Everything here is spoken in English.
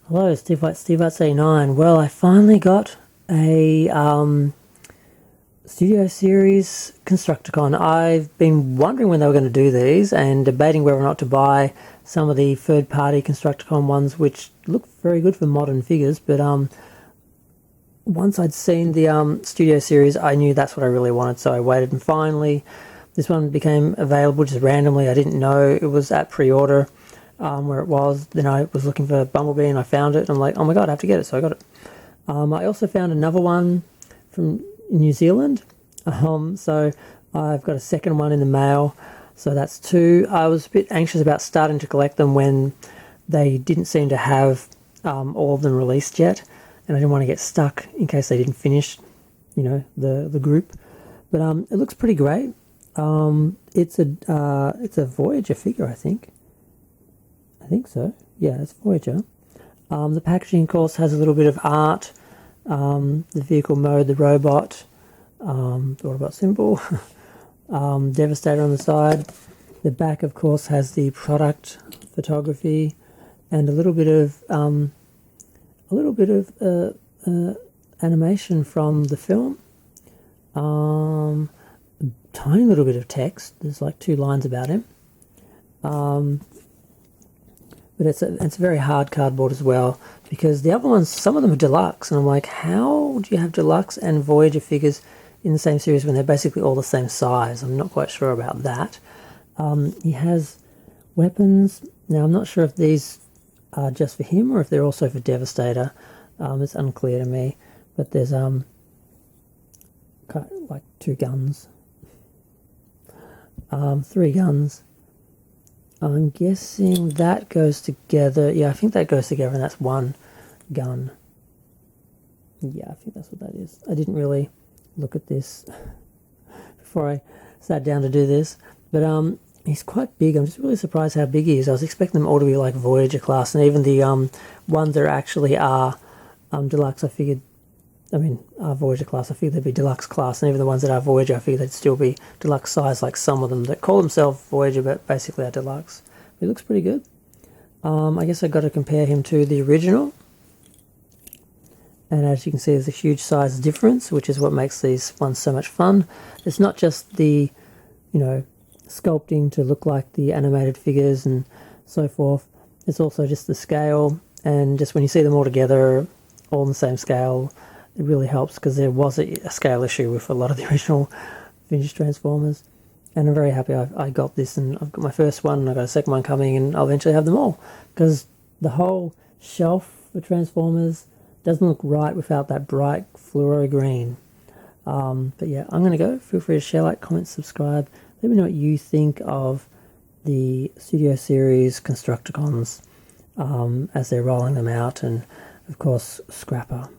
Hello, Steve Arts 89. Well, I finally got a Studio Series Constructicon. I've been wondering when they were going to do these and debating whether or not to buy some of the third-party Constructicon ones, which look very good for modern figures, but once I'd seen the Studio Series, I knew that's what I really wanted, so I waited, and finally this one became available just randomly. I didn't know it was at pre-order. Where it was. Then I was looking for Bumblebee and I found it, and I'm like, oh my god, I have to get it, so I got it. I also found another one from New Zealand, so I've got a second one in the mail, so that's two. I was a bit anxious about starting to collect them when they didn't seem to have all of them released yet, and I didn't want to get stuck in case they didn't finish, the group. But it looks pretty great. It's a Voyager figure, I think. I think so. Yeah, it's Voyager. The packaging, of course, has a little bit of art. The vehicle mode, the robot symbol, Devastator on the side. The back, of course, has the product photography and a little bit of animation from the film. A tiny little bit of text. There's like 2 lines about him. But it's very hard cardboard as well, because the other ones, some of them are deluxe, and I'm like, how do you have deluxe and Voyager figures in the same series when they're basically all the same size? I'm not quite sure about that. He has weapons. Now, I'm not sure if these are just for him or if they're also for Devastator. It's unclear to me, but there's kind of like 2 guns, 3 guns. I'm guessing that goes together. Yeah, I think that goes together, and that's 1 gun. Yeah, I think that's what that is. I didn't really look at this before I sat down to do this, but he's quite big. I'm just really surprised how big he is. I was expecting them all to be like Voyager class, and even the ones that actually are deluxe, are Voyager class, I figured they'd be deluxe class, and even the ones that are Voyager, I figured they'd still be deluxe size, like some of them that call themselves Voyager but basically are deluxe. He looks pretty good. I guess I've got to compare him to the original, and as you can see, there's a huge size difference, which is what makes these ones so much fun. It's not just the sculpting to look like the animated figures and so forth, it's also just the scale, and just when you see them all together, all on the same scale, it really helps, because there was a scale issue with a lot of the original vintage Transformers. And I'm very happy I got this, and I've got my first one, and I've got a second one coming, and I'll eventually have them all, because the whole shelf for Transformers doesn't look right without that bright fluoro green. But yeah, I'm going to go. Feel free to share, like, comment, subscribe. Let me know what you think of the Studio Series Constructicons as they're rolling them out, and of course Scrapper.